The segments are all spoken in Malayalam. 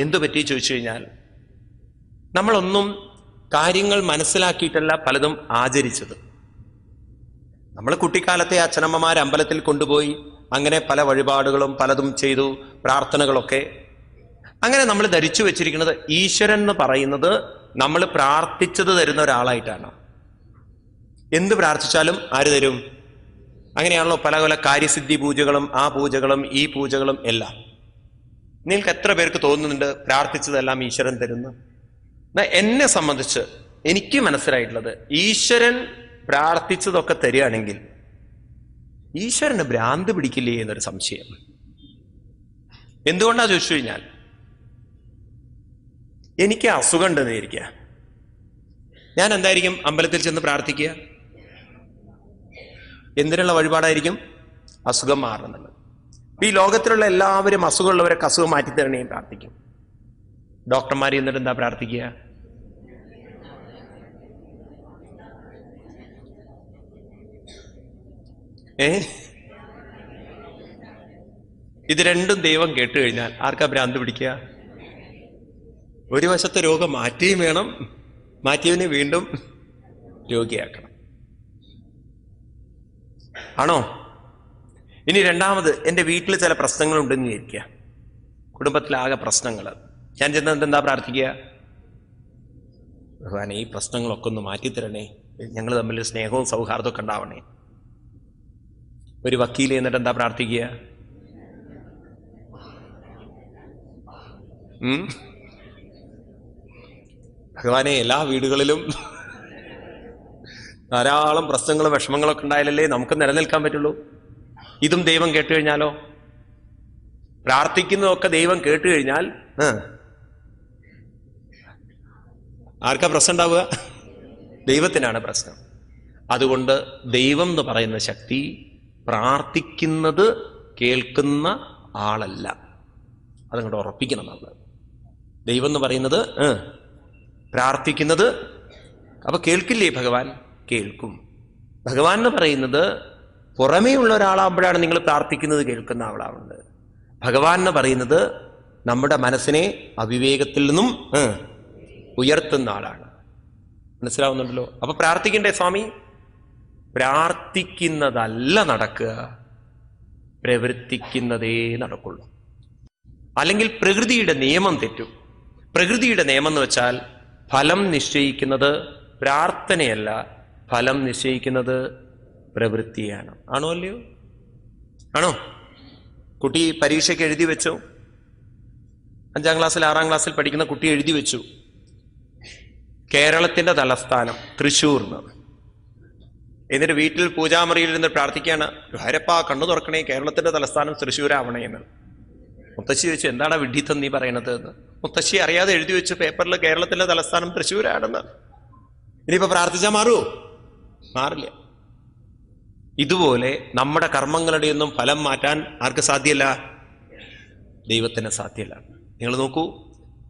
എന്തു പറ്റി ചോദിച്ചു കഴിഞ്ഞാൽ, നമ്മളൊന്നും കാര്യങ്ങൾ മനസ്സിലാക്കിയിട്ടല്ല പലതും ആചരിച്ചത്. നമ്മൾ കുട്ടിക്കാലത്തെ അച്ഛനമ്മമാർ അമ്പലത്തിൽ കൊണ്ടുപോയി അങ്ങനെ പല വഴിപാടുകളും പലതും ചെയ്തു, പ്രാർത്ഥനകളൊക്കെ. അങ്ങനെ നമ്മൾ ധരിച്ചു വെച്ചിരിക്കുന്നത് ഈശ്വരൻ എന്ന് പറയുന്നത് നമ്മൾ പ്രാർത്ഥിച്ചത് തരുന്ന ഒരാളായിട്ടാണ്. എന്ത് പ്രാർത്ഥിച്ചാലും ആര് തരും? അങ്ങനെയാണല്ലോ പല പല കാര്യസിദ്ധി പൂജകളും ആ പൂജകളും ഈ പൂജകളും എല്ലാം. നിങ്ങൾക്ക് എത്ര പേർക്ക് തോന്നുന്നുണ്ട് പ്രാർത്ഥിച്ചതെല്ലാം ഈശ്വരൻ തരുന്നു? എന്നെ സംബന്ധിച്ച് എനിക്ക് മനസ്സിലായിട്ടുള്ളത്, ഈശ്വരൻ പ്രാർത്ഥിച്ചതൊക്കെ തരികയാണെങ്കിൽ ഈശ്വരന് ഭ്രാന്ത് പിടിക്കില്ലേ എന്നൊരു സംശയം. എന്തുകൊണ്ടാ ചോദിച്ചു കഴിഞ്ഞാൽ, എനിക്ക് അസുഖം ഉണ്ടെന്ന് വിചാരിക്കുക, ഞാൻ എന്തായിരിക്കും അമ്പലത്തിൽ ചെന്ന് പ്രാർത്ഥിക്കുക? എന്തിനുള്ള വഴിപാടായിരിക്കും? അസുഖം മാറണമെന്നുള്ളത്. ഈ ലോകത്തിലുള്ള എല്ലാവരും അസുഖമുള്ളവരൊക്കെ അസുഖം മാറ്റിത്തരണേ പ്രാർത്ഥിക്കും. ഡോക്ടർമാർ എന്നിട്ട് എന്താ പ്രാർത്ഥിക്കുക? ഇത് രണ്ടും ദൈവം കേട്ട് കഴിഞ്ഞാൽ ആർക്കാ ഭ്രാന്ത് പിടിക്കുക? ഒരു വശത്തെ രോഗം മാറ്റുകയും വേണം, മാറ്റിയവനെ വീണ്ടും രോഗിയാക്കണം. ആണോ? ഇനി രണ്ടാമത്, എൻ്റെ വീട്ടിൽ ചില പ്രശ്നങ്ങളുണ്ടെന്ന് വിചാരിക്കുക, കുടുംബത്തിലാകെ പ്രശ്നങ്ങൾ. ഞാൻ ചെന്നിട്ട് എന്താ പ്രാർത്ഥിക്കുക? ഭഗവാനെ ഈ പ്രശ്നങ്ങളൊക്കെ ഒന്ന് മാറ്റിത്തരണേ, ഞങ്ങൾ തമ്മിൽ സ്നേഹവും സൗഹാർദ്ദമൊക്കെ ഉണ്ടാവണേ. ഒരു വക്കീൽ എന്നിട്ട് എന്താ പ്രാർത്ഥിക്കുക? ഭഗവാനെ എല്ലാ വീടുകളിലും ധാരാളം പ്രശ്നങ്ങളും വിഷമങ്ങളൊക്കെ ഉണ്ടായാലല്ലേ നമുക്ക് നിലനിൽക്കാൻ പറ്റുള്ളൂ. ഇതും ദൈവം കേട്ട് കഴിഞ്ഞാലോ? പ്രാർത്ഥിക്കുന്നതൊക്കെ ദൈവം കേട്ട് കഴിഞ്ഞാൽ ആർക്കാ പ്രശ്നം ഉണ്ടാവുക? ദൈവത്തിനാണ് പ്രശ്നം. അതുകൊണ്ട് ദൈവം എന്ന് പറയുന്ന ശക്തി പ്രാർത്ഥിക്കുന്നത് കേൾക്കുന്ന ആളല്ല. അതങ്ങോട്ട് ഉറപ്പിക്കണം നമ്മൾ. ദൈവം എന്ന് പറയുന്നത് പ്രാർത്ഥിക്കുന്നത്. അപ്പൊ കേൾക്കില്ലേ ഭഗവാൻ? കേൾക്കും. ഭഗവാൻ എന്ന് പറയുന്നത് പുറമേ ഉള്ള ഒരാളാകുമ്പോഴാണ് നിങ്ങൾ പ്രാർത്ഥിക്കുന്നത് കേൾക്കുന്ന ആളാവുന്നത്. ഭഗവാൻ എന്ന് പറയുന്നത് നമ്മുടെ മനസ്സിനെ അവിവേകത്തിൽ നിന്നും ഉയർത്തുന്ന ആളാണ്. മനസ്സിലാവുന്നുണ്ടല്ലോ? അപ്പൊ പ്രാർത്ഥിക്കണ്ടേ സ്വാമി? പ്രാർത്ഥിക്കുന്നതല്ല നടക്കുക, പ്രവർത്തിക്കുന്നതേ നടക്കുള്ളൂ. അല്ലെങ്കിൽ പ്രകൃതിയുടെ നിയമം തെറ്റും. പ്രകൃതിയുടെ നിയമം എന്ന് വെച്ചാൽ ഫലം നിശ്ചയിക്കുന്നത് പ്രാർത്ഥനയല്ല, ഫലം നിശ്ചയിക്കുന്നത് പ്രവൃത്തിയാണ്. ആണോ അല്ലയോ? ആണോ? കുട്ടി പരീക്ഷയ്ക്ക് എഴുതി വെച്ചു, 5ാം ക്ലാസ്സിൽ 6ാം ക്ലാസ്സിൽ പഠിക്കുന്ന കുട്ടി എഴുതി വെച്ചു, കേരളത്തിന്റെ തലസ്ഥാനം തൃശ്ശൂർ എന്ന്. എന്നിട്ട് വീട്ടിൽ പൂജാമുറിയിൽ നിന്ന് പ്രാർത്ഥിക്കുകയാണ്, ഹരപ്പ കണ്ണു തുറക്കണേ, കേരളത്തിന്റെ തലസ്ഥാനം തൃശ്ശൂരാവണേ എന്ന്. മുത്തശ്ശി ചോദിച്ചു, എന്താണ് വിഡ്ഢിത്തം നീ പറയണത് എന്ന്. മുത്തശ്ശി അറിയാതെ എഴുതി വെച്ചു പേപ്പറിൽ കേരളത്തിന്റെ തലസ്ഥാനം തൃശ്ശൂരാണെന്ന്. ഇനിയിപ്പോ പ്രാർത്ഥിച്ചാൽ മാറുമോ? മാറില്ല. ഇതുപോലെ നമ്മുടെ കർമ്മങ്ങളുടെ ഒന്നും ഫലം മാറ്റാൻ ആർക്ക് സാധ്യമല്ല? ദൈവത്തിന് സാധ്യമല്ല. നിങ്ങൾ നോക്കൂ,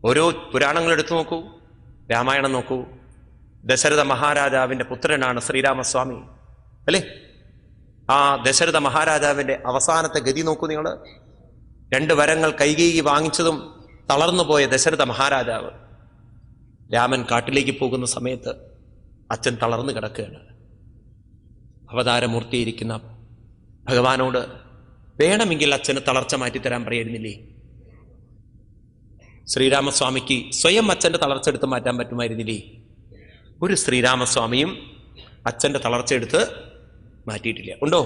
ഓരോ പുരാണങ്ങൾ എടുത്തു നോക്കൂ, രാമായണം നോക്കൂ. ദശരഥ മഹാരാജാവിന്റെ പുത്രനാണ് ശ്രീരാമസ്വാമി അല്ലേ? ആ ദശരഥ മഹാരാജാവിന്റെ അവസാനത്തെ ഗതി നോക്കൂ നിങ്ങൾ. 2 വരങ്ങൾ കൈകേയി വാങ്ങിച്ചതും തളർന്നു പോയ ദശരഥ മഹാരാജാവ് രാമൻ കാട്ടിലേക്ക് പോകുന്ന സമയത്ത് അച്ഛൻ തളർന്നു കിടക്കുകയാണ്. അവതാരമൂർത്തിയിരിക്കുന്ന ഭഗവാനോട് വേണമെങ്കിൽ അച്ഛന് തളർച്ച മാറ്റിത്തരാൻ പറയായിരുന്നില്ലേ? ശ്രീരാമസ്വാമിക്ക് സ്വയം അച്ഛന്റെ തളർച്ച എടുത്ത് മാറ്റാൻ പറ്റുമായിരുന്നില്ലേ? ഒരു ശ്രീരാമസ്വാമിയും അച്ഛന്റെ തളർച്ച എടുത്ത് മാറ്റിയിട്ടില്ല. ഉണ്ടോ?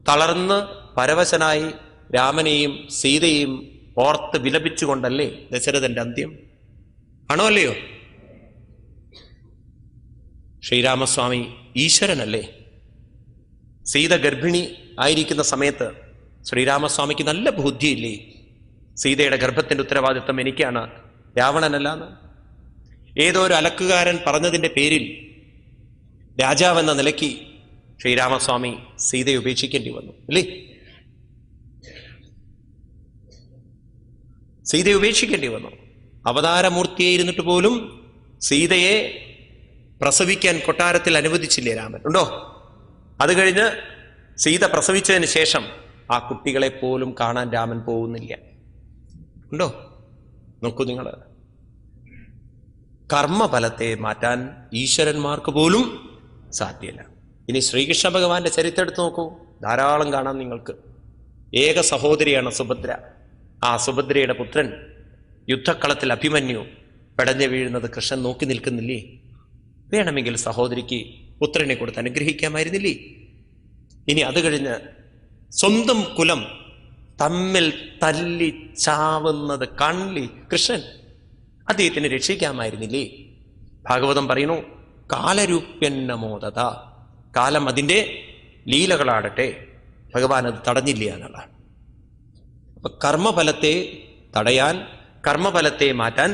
തളർന്ന് പരവശനായി രാമനെയും സീതയെയും ഓർത്ത് വിലപിച്ചുകൊണ്ടല്ലേ ദശരഥന്റെ അന്ത്യം? ആണോ അല്ലയോ? ശ്രീരാമസ്വാമി ഈശ്വരനല്ലേ? സീത ഗർഭിണി ആയിരിക്കുന്ന സമയത്ത് ശ്രീരാമസ്വാമിക്ക് നല്ല ബുദ്ധിയില്ലേ? സീതയുടെ ഗർഭത്തിന്റെ ഉത്തരവാദിത്വം എനിക്കാണ്, രാവണനല്ലാന്ന്. ഏതോ ഒരു അലക്കുകാരൻ പറഞ്ഞതിന്റെ പേരിൽ രാജാവെന്ന നിലയ്ക്ക് ശ്രീരാമസ്വാമി സീതയെ ഉപേക്ഷിക്കേണ്ടി വന്നു അല്ലേ? സീതയെ ഉപേക്ഷിക്കേണ്ടി വന്നു. അവതാരമൂർത്തിയായിരുന്നിട്ട് പോലും സീതയെ പ്രസവിക്കാൻ കൊട്ടാരത്തിൽ അനുവദിച്ചില്ലേ രാമൻ? ഉണ്ടോ? അത് കഴിഞ്ഞ് സീത പ്രസവിച്ചതിന് ശേഷം ആ കുട്ടികളെ പോലും കാണാൻ രാമൻ പോകുന്നില്ല. ഉണ്ടോ? നോക്കൂ നിങ്ങൾ, കർമ്മഫലത്തെ മാറ്റാൻ ഈശ്വരന്മാർക്ക് പോലും സാധ്യമല്ല. ഇനി ശ്രീകൃഷ്ണ ഭഗവാന്റെ ചരിത്രം എടുത്ത് നോക്കൂ, ധാരാളം കാണാം നിങ്ങൾക്ക്. ഏക സഹോദരിയാണ് സുഭദ്ര. ആ സുഭദ്രയുടെ പുത്രൻ യുദ്ധക്കളത്തിൽ അഭിമന്യു പെടഞ്ഞു വീഴുന്നത് കൃഷ്ണൻ നോക്കി നിൽക്കുന്നില്ലേ? വേണമെങ്കിൽ സഹോദരിക്ക് പുത്രനെ കൊടുത്ത് അനുഗ്രഹിക്കാമായിരുന്നില്ലേ? ഇനി അത് കഴിഞ്ഞ് സ്വന്തം കുലം തമ്മിൽ തല്ലി ചാവുന്നത് കണ്ണി കൃഷ്ണൻ അദ്ദേഹത്തിന് രക്ഷിക്കാമായിരുന്നില്ലേ? ഭാഗവതം പറയുന്നു, കാലരൂപ്യന്നമോദത, കാലം അതിൻ്റെ ലീലകളാടട്ടെ, ഭഗവാൻ അത് തടഞ്ഞില്ല എന്നുള്ളതാണ്. അപ്പൊ കർമ്മഫലത്തെ തടയാൻ, കർമ്മഫലത്തെ മാറ്റാൻ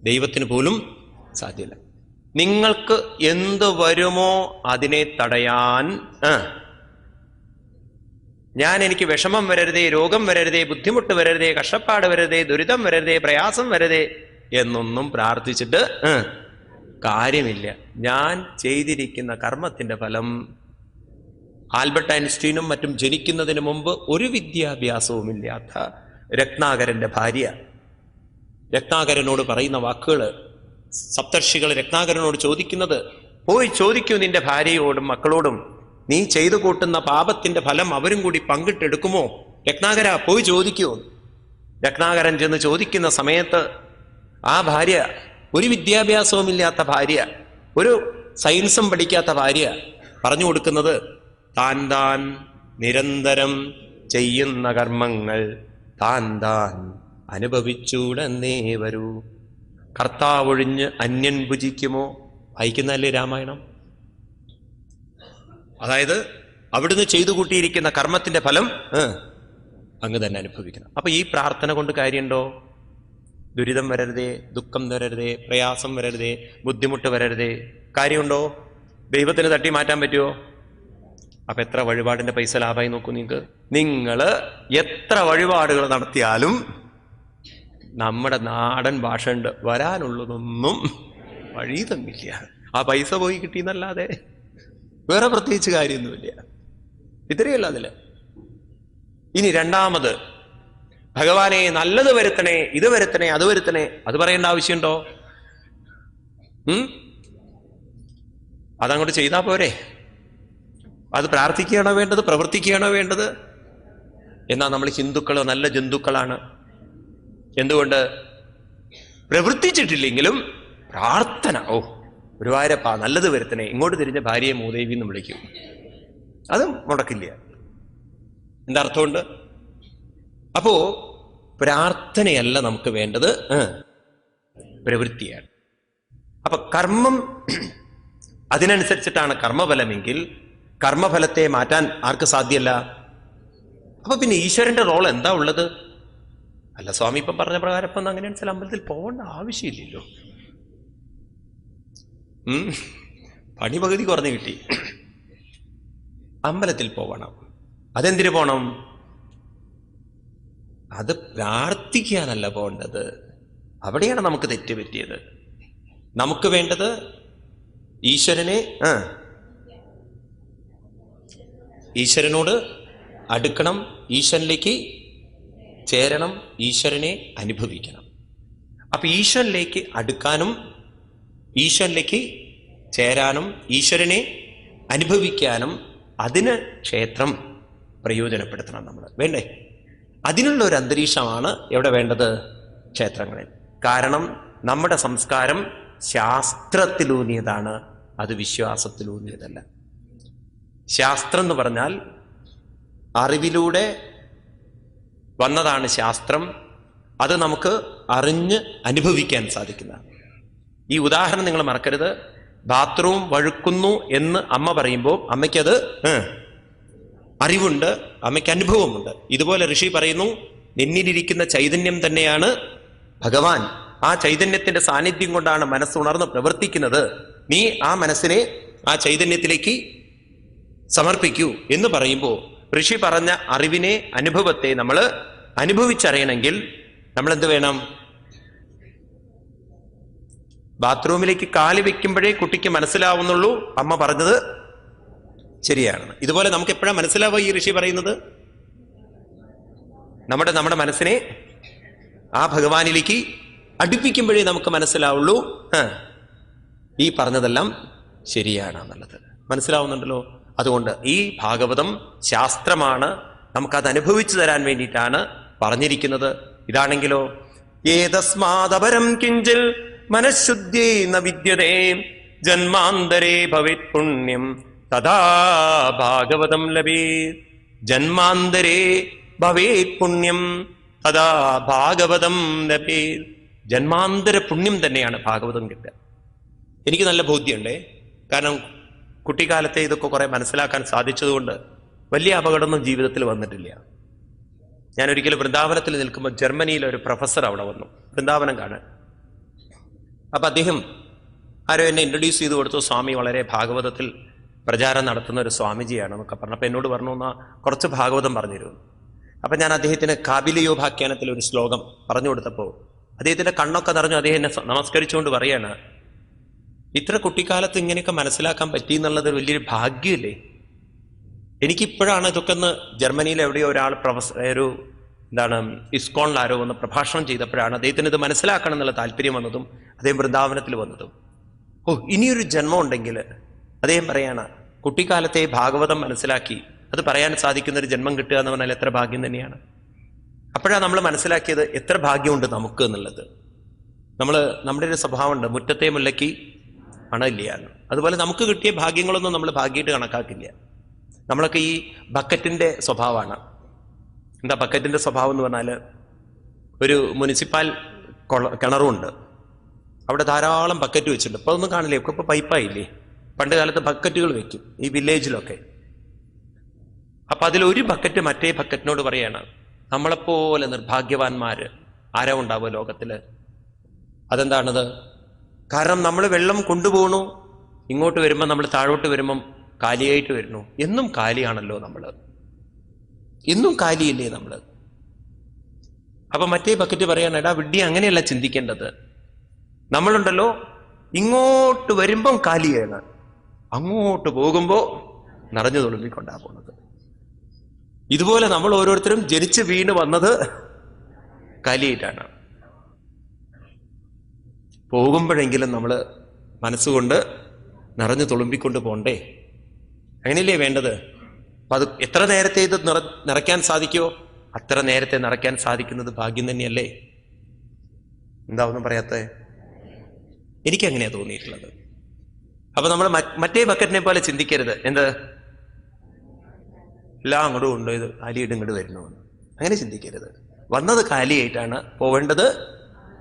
ദൈവത്തിന് പോലും സാധ്യമല്ല. നിങ്ങൾക്ക് എന്ത് വരുമോ അതിനെ തടയാൻ എനിക്ക് വിഷമം വരരുതേ, രോഗം വരരുതേ, ബുദ്ധിമുട്ട് വരരുതേ, കഷ്ടപ്പാട് വരരുതേ, ദുരിതം വരരുതേ, പ്രയാസം വരരുതേ എന്നൊന്നും പ്രാർത്ഥിച്ചിട്ട് കാര്യമില്ല. ഞാൻ ചെയ്തിരിക്കുന്ന കർമ്മത്തിന്റെ ഫലം, ആൽബർട്ട് ഐൻസ്റ്റീനും മറ്റും ജനിക്കുന്നതിന് മുമ്പ് ഒരു വിദ്യാഭ്യാസവുമില്ലാത്ത രത്നാകരന്റെ ഭാര്യ രത്നാകരനോട് പറയുന്ന വാക്കുകൾ, സപ്തർഷികൾ രത്നാകരനോട് ചോദിക്കുന്നത്, പോയി ചോദിക്കൂ നിന്റെ ഭാര്യയോടും മക്കളോടും, നീ ചെയ്തു കൂട്ടുന്ന പാപത്തിന്റെ ഫലം അവരും കൂടി പങ്കിട്ടെടുക്കുമോ? രത്നാകര പോയി ചോദിക്കൂ. രത്നാകരൻ ചെന്ന് ചോദിക്കുന്ന സമയത്ത് ആ ഭാര്യ, ഒരു വിദ്യാഭ്യാസവുമില്ലാത്ത ഭാര്യ, ഒരു സയൻസും പഠിക്കാത്ത ഭാര്യ പറഞ്ഞു കൊടുക്കുന്നത്, താൻ നിരന്തരം ചെയ്യുന്ന കർമ്മങ്ങൾ താൻ അനുഭവിച്ചൂടന്നേ വരൂ. കർത്താവൊഴിഞ്ഞ് അന്യൻ ഭുജിക്കുമോ? വായിക്കുന്നതല്ലേ രാമായണം. അതായത് അവിടുന്ന് ചെയ്തു കൂട്ടിയിരിക്കുന്ന കർമ്മത്തിന്റെ ഫലം അങ്ങ് തന്നെ അനുഭവിക്കണം. അപ്പൊ ഈ പ്രാർത്ഥന കൊണ്ട് കാര്യമുണ്ടോ? ദുരിതം വരരുതേ, ദുഃഖം വരരുതേ, പ്രയാസം വരരുതേ, ബുദ്ധിമുട്ട് വരരുതേ, കാര്യമുണ്ടോ? ദൈവത്തിന് തട്ടി മാറ്റാൻ പറ്റുമോ? അപ്പൊ എത്ര വഴിപാടിന്റെ പൈസ ലാഭമായി നോക്കൂ നിങ്ങൾക്ക്. നിങ്ങൾ എത്ര വഴിപാടുകൾ നടത്തിയാലും നമ്മുടെ നാടൻ ഭാഷ ഉണ്ട്, വരാനുള്ളതൊന്നും വഴി തന്നില്ല. ആ പൈസ പോയി കിട്ടിയെന്നല്ലാതെ വേറെ പ്രത്യേകിച്ച് കാര്യമൊന്നുമില്ല. ഇത്രയല്ല അതില്. ഇനി രണ്ടാമത്, ഭഗവാനെ നല്ലത് വരുത്തണേ, ഇത് വരുത്തണേ, അത് വരുത്തണേ, അത് പറയേണ്ട ആവശ്യമുണ്ടോ? അതങ്ങോട്ട് ചെയ്താൽ പോരെ? അത് പ്രാർത്ഥിക്കുകയാണോ വേണ്ടത്, പ്രവർത്തിക്കുകയാണോ വേണ്ടത്? എന്നാൽ നമ്മൾ ഹിന്ദുക്കളോ നല്ല ജന്തുക്കളാണ്. എന്തുകൊണ്ട്? പ്രവർത്തിച്ചിട്ടില്ലെങ്കിലും പ്രാർത്ഥന, ഗുരുവായൂരപ്പ നല്ലത് വരുത്തണേ, ഇങ്ങോട്ട് തിരിഞ്ഞ ഭാര്യയെ മൂദേവി എന്ന് വിളിക്കും, അതും മുടക്കില്ല. എന്താ അർത്ഥമുണ്ട്? അപ്പോ പ്രാർത്ഥനയല്ല നമുക്ക് വേണ്ടത്, പ്രവൃത്തിയാണ്. അപ്പൊ കർമ്മം അതിനനുസരിച്ചിട്ടാണ് കർമ്മഫലമെങ്കിൽ കർമ്മഫലത്തെ മാറ്റാൻ ആർക്ക് സാധ്യമല്ല. അപ്പൊ പിന്നെ ഈശ്വരന്റെ റോൾ എന്താ ഉള്ളത്? അല്ല സ്വാമി ഇപ്പം പറഞ്ഞ പ്രകാരം ഇപ്പം അങ്ങനെ വെച്ചാൽ അമ്പലത്തിൽ പോകേണ്ട ആവശ്യമില്ലല്ലോ. പണി പകുതി കുറഞ്ഞു കിട്ടി, അമ്പലത്തിൽ പോകണം. അതെന്തിനു പോണം? അത് പ്രാർത്ഥിക്കാനല്ല പോകേണ്ടത്. അവിടെയാണ് നമുക്ക് തെറ്റ് പറ്റിയത്. നമുക്ക് വേണ്ടത് ഈശ്വരനോട് അടുക്കണം, ഈശ്വരനിലേക്ക് ചേരണം, ഈശ്വരനെ അനുഭവിക്കണം. അപ്പൊ ഈശ്വരനിലേക്ക് അടുക്കാനും ഈശ്വരനിലേക്ക് ചേരാനും ഈശ്വരനെ അനുഭവിക്കാനും അതിന് ക്ഷേത്രം പ്രയോജനപ്പെടുത്തണം നമ്മൾ, വേണ്ടേ? അതിനുള്ള ഒരു അന്തരീക്ഷമാണ് എവിടെ വേണ്ടത്? ക്ഷേത്രങ്ങളിൽ. കാരണം നമ്മുടെ സംസ്കാരം ശാസ്ത്രത്തിലൂന്നിയതാണ്, അത് വിശ്വാസത്തിലൂന്നിയതല്ല. ശാസ്ത്രം എന്ന് പറഞ്ഞാൽ അറിവിലൂടെ വന്നതാണ് ശാസ്ത്രം. അത് നമുക്ക് അറിഞ്ഞ് അനുഭവിക്കാൻ സാധിക്കുന്നതാണ്. ഈ ഉദാഹരണം നിങ്ങൾ മറക്കരുത്. ബാത്റൂം വഴുക്കുന്നു എന്ന് അമ്മ പറയുമ്പോൾ അമ്മയ്ക്കത് അറിവുണ്ട്, അമ്മയ്ക്ക് അനുഭവമുണ്ട്. ഇതുപോലെ ഋഷി പറയുന്നു, എന്നിലിരിക്കുന്ന ചൈതന്യം തന്നെയാണ് ഭഗവാൻ. ആ ചൈതന്യത്തിന്റെ സാന്നിധ്യം കൊണ്ടാണ് മനസ്സുണർന്ന് പ്രവർത്തിക്കുന്നത്. നീ ആ മനസ്സിനെ ആ ചൈതന്യത്തിലേക്ക് സമർപ്പിക്കൂ എന്ന് പറയുമ്പോൾ ഋഷി പറഞ്ഞ അറിവിനെ, അനുഭവത്തെ നമ്മൾ അനുഭവിച്ചറിയണമെങ്കിൽ നമ്മൾ എന്ത് വേണം? ബാത്റൂമിലേക്ക് കാല് വെക്കുമ്പോഴേ കുട്ടിക്ക് മനസ്സിലാവുന്നുള്ളൂ അമ്മ പറഞ്ഞത് ശരിയാണ്. ഇതുപോലെ നമുക്ക് എപ്പോഴാണ് മനസ്സിലാവുക ഈ ഋഷി പറയുന്നത്? നമ്മുടെ മനസ്സിനെ ആ ഭഗവാനിലേക്ക് അടുപ്പിക്കുമ്പോഴേ നമുക്ക് മനസ്സിലാവുള്ളൂ ഈ പറഞ്ഞതെല്ലാം ശരിയാണെന്നുള്ളത്. മനസ്സിലാവുന്നുണ്ടല്ലോ? അതുകൊണ്ട് ഈ ഭാഗവതം ശാസ്ത്രമാണ്, നമുക്കത് അനുഭവിച്ചു തരാൻ വേണ്ടിയിട്ടാണ് പറഞ്ഞിരിക്കുന്നത്. ഇതാണെങ്കിലോ ഏതസ്മാദപരം കിഞ്ചിൽ മനഃശുദ്ധി ന വിദ്യതേ ജന്മാന്തരേ ഭവേത് പുണ്യം തഥാ ഭാഗവതം ലഭേത്. ജന്മാന്തരേ ഭവേത് പുണ്യം തഥാ ഭാഗവതം ലഭേത്. ജന്മാന്തര പുണ്യം തന്നെയാണ് ഭാഗവതം കിട്ടുക. എനിക്ക് നല്ല ബോധ്യമുണ്ടേ. കാരണം കുട്ടിക്കാലത്തെ ഇതൊക്കെ കുറെ മനസ്സിലാക്കാൻ സാധിച്ചതുകൊണ്ട് വലിയ അപകടമൊന്നും ജീവിതത്തിൽ വന്നിട്ടില്ല. ഞാൻ ഒരിക്കലും വൃന്ദാവനത്തിൽ നിൽക്കുമ്പോൾ ജർമ്മനിയിലെ ഒരു പ്രൊഫസർ അവിടെ വന്നു വൃന്ദാവനം കാണാൻ. അപ്പൊ അദ്ദേഹം ആരോ എന്നെ ഇൻട്രൊഡ്യൂസ് ചെയ്ത് കൊടുത്തു. സ്വാമി വളരെ ഭാഗവതത്തിൽ പ്രചാരം നടത്തുന്ന ഒരു സ്വാമിജിയാണെന്നൊക്കെ പറഞ്ഞപ്പോൾ എന്നോട് പറഞ്ഞു എന്നാ കുറച്ച് ഭാഗവതം പറഞ്ഞിരുന്നു. അപ്പൊ ഞാൻ അദ്ദേഹത്തിന് കാബിലയോപാഖ്യാനത്തിൽ ഒരു ശ്ലോകം പറഞ്ഞു കൊടുത്തപ്പോൾ അദ്ദേഹത്തിന്റെ കണ്ണൊക്കെ നിറഞ്ഞു. അദ്ദേഹം എന്നെ നമസ്കരിച്ചുകൊണ്ട് പറയാണ്, ഇത്ര കുട്ടിക്കാലത്ത് ഇങ്ങനെയൊക്കെ മനസ്സിലാക്കാൻ പറ്റി എന്നുള്ളത് വലിയൊരു ഭാഗ്യമല്ലേ. എനിക്കിപ്പോഴാണ് ഇതൊക്കെ ഒന്ന് ജർമ്മനിയിൽ എവിടെയോ ഒരാൾ ഒരു ഇസ്കോണിൽ ആരോ ഒന്ന് പ്രഭാഷണം ചെയ്തപ്പോഴാണ് അദ്ദേഹത്തിന് ഇത് മനസ്സിലാക്കണം എന്നുള്ള താല്പര്യം വന്നതും അദ്ദേഹം വൃന്ദാവനത്തിൽ വന്നതും. ഇനിയൊരു ജന്മം ഉണ്ടെങ്കിൽ അദ്ദേഹം പറയാണ്, കുട്ടിക്കാലത്തെ ഭാഗവതം മനസ്സിലാക്കി അത് പറയാൻ സാധിക്കുന്ന ഒരു ജന്മം കിട്ടുക എന്ന് പറഞ്ഞാൽ എത്ര ഭാഗ്യം തന്നെയാണ്. അപ്പോഴാണ് നമ്മൾ മനസ്സിലാക്കിയത് എത്ര ഭാഗ്യമുണ്ട് നമുക്ക് എന്നുള്ളത്. നമ്മുടെ ഒരു സ്വഭാവമുണ്ട്, മുറ്റത്തെ മുല്ലയ്ക്ക് മണമില്ല. അതുപോലെ നമുക്ക് കിട്ടിയ ഭാഗ്യങ്ങളൊന്നും നമ്മൾ ഭാഗ്യമായിട്ട് കണക്കാക്കില്ല. നമ്മളൊക്കെ ഈ ബക്കറ്റിന്റെ സ്വഭാവമാണ്. എന്താ ബക്കറ്റിന്റെ സ്വഭാവം എന്ന് പറഞ്ഞാൽ, ഒരു മുനിസിപ്പൽ കിണറുണ്ട്, അവിടെ ധാരാളം ബക്കറ്റ് വെച്ചിട്ടുണ്ട്. ഇപ്പൊ ഒന്നും കാണില്ലേ, ഒക്കെ ഇപ്പൊ പൈപ്പായില്ലേ. പണ്ട് കാലത്ത് ബക്കറ്റുകൾ വെക്കും ഈ വില്ലേജിലൊക്കെ. അപ്പൊ അതിലൊരു ബക്കറ്റ് മറ്റേ ബക്കറ്റിനോട് പറയാണ്, നമ്മളെപ്പോലെ നിർഭാഗ്യവാന്മാര് ആരാ ഉണ്ടാവുക ലോകത്തില്? അതെന്താണത്? കാരണം നമ്മൾ വെള്ളം കൊണ്ടുപോകണു, ഇങ്ങോട്ട് വരുമ്പോൾ നമ്മൾ താഴോട്ട് വരുമ്പം കാലിയായിട്ട് വരുന്നു. എന്നും കാലിയാണല്ലോ നമ്മള്, എന്നും കാലിയല്ലേ നമ്മള്. അപ്പൊ മറ്റേ ബക്കറ്റ് പറയാണ്, എടാ വിഡ്ഢി, അങ്ങനെയല്ല ചിന്തിക്കേണ്ടത്. നമ്മളുണ്ടല്ലോ ഇങ്ങോട്ട് വരുമ്പം കാലിയാണ്, അങ്ങോട്ട് പോകുമ്പോ നിറഞ്ഞു തുളുമ്പിക്കൊണ്ടാ പോണത്. ഇതുപോലെ നമ്മൾ ഓരോരുത്തരും ജനിച്ച് വീണ് വന്നത് കാലിയായിട്ടാണ്. പോകുമ്പോഴെങ്കിലും നമ്മൾ മനസ്സുകൊണ്ട് നിറഞ്ഞു തുളുമ്പിക്കൊണ്ട് പോണ്ടേ? അങ്ങനെയല്ലേ വേണ്ടത്? അപ്പൊ അത് എത്ര നേരത്തെ ഇത് നിറയ്ക്കാൻ സാധിക്കുമോ അത്ര നേരത്തെ നിറയ്ക്കാൻ സാധിക്കുന്നത് ഭാഗ്യം തന്നെയല്ലേ? എന്താ ഒന്നും പറയാത്തേ? എനിക്കങ്ങനെയാ തോന്നിയിട്ടുള്ളത്. അപ്പൊ നമ്മൾ മറ്റേ ബക്കറ്റിനെ പോലെ ചിന്തിക്കരുത്. എന്ത് എല്ലാം അങ്ങോട്ടും കൊണ്ടോ ഇത് കാലിയിട്ട് ഇങ്ങോട്ട് വരുന്നു, അങ്ങനെ ചിന്തിക്കരുത്. വന്നത് കാലിയായിട്ടാണ്, പോവേണ്ടത്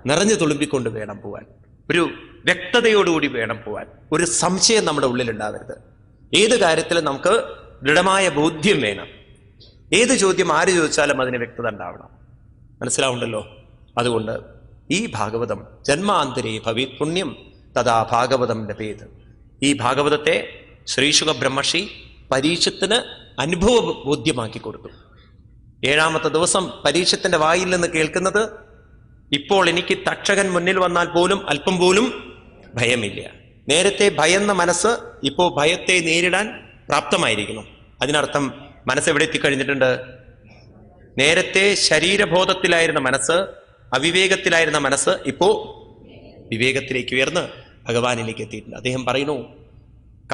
നിറഞ്ഞു തുളുമ്പിക്കൊണ്ട് വേണം പോവാൻ. ഒരു വ്യക്തതയോടുകൂടി വേണം പോവാൻ. ഒരു സംശയം നമ്മുടെ ഉള്ളിൽ ഉണ്ടാവരുത്. ഏത് കാര്യത്തിലും നമുക്ക് ദൃഢമായ ബോധ്യം വേണം. ഏത് ചോദ്യം ആര് ചോദിച്ചാലും അതിന് വ്യക്തത ഉണ്ടാവണം. മനസ്സിലാവുണ്ടല്ലോ? അതുകൊണ്ട് ഈ ഭാഗവതം ജന്മാന്തരേ ഭവേത് പുണ്യം തഥാ ഭാഗവതം ലഭേത്. ഈ ഭാഗവതത്തെ ശ്രീശുക ബ്രഹ്മർഷി പരീക്ഷത്തിന് അനുഭവ ബോധ്യമാക്കി കൊടുത്തു. 7ാമത്തെ ദിവസം പരീക്ഷത്തിന്റെ വായിൽ നിന്ന് കേൾക്കുന്നത്, ഇപ്പോൾ എനിക്ക് തക്ഷകൻ മുന്നിൽ വന്നാൽ പോലും അല്പം പോലും ഭയമില്ല. നേരത്തെ ഭയന്ന മനസ്സ് ഇപ്പോ ഭയത്തെ നേരിടാൻ പ്രാപ്തമായിരിക്കുന്നു. അതിനർത്ഥം മനസ്സ് എവിടെ എത്തിക്കഴിഞ്ഞിട്ടുണ്ട്? നേരത്തെ ശരീരബോധത്തിലായിരുന്ന മനസ്സ്, അവിവേകത്തിലായിരുന്ന മനസ്സ് ഇപ്പോ വിവേകത്തിലേക്ക് ഉയർന്ന് ഭഗവാനിലേക്ക് എത്തിയിട്ടുണ്ട്. അദ്ദേഹം പറയുന്നു,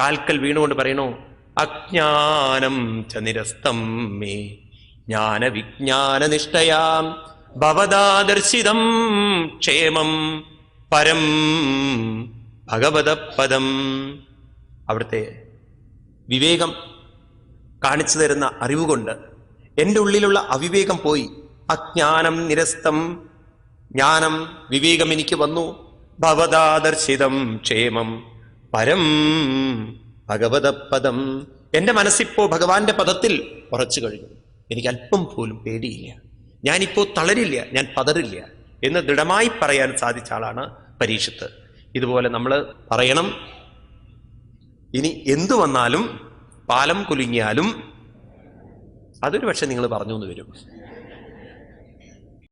കാൽക്കൽ വീണുകൊണ്ട് പറയുന്നു, അജ്ഞാനം ച നിരസ്തം മേ ജ്ഞാന വിജ്ഞാന നിഷ്ഠയാം ഭവദാദർശിതം ക്ഷേമം പരം ഭഗവതപദം. അവിടുത്തെ വിവേകം കാണിച്ചു തരുന്ന അറിവുകൊണ്ട് എൻ്റെ ഉള്ളിലുള്ള അവിവേകം പോയി. അജ്ഞാനം നിരസ്തം, ജ്ഞാനം വിവേകം എനിക്ക് വന്നു. ഭവദാദർശിതം ക്ഷേമം പരം ഭഗവതപദം. എൻ്റെ മനസ്സിപ്പോ ഭഗവാന്റെ പദത്തിൽ ഉറച്ചു കഴിഞ്ഞു. എനിക്ക് അല്പം പോലും പേടിയില്ല, ഞാനിപ്പോ തളരില്ല, ഞാൻ പതറില്ല എന്ന് ദൃഢമായി പറയാൻ സാധിച്ച ആളാണ് പരീക്ഷത്ത്. ഇതുപോലെ നമ്മൾ പറയണം, ഇനി എന്തു വന്നാലും പാലം കുലുങ്ങിയാലും അതൊരു പക്ഷെ നിങ്ങൾ പറഞ്ഞു എന്ന് വരും.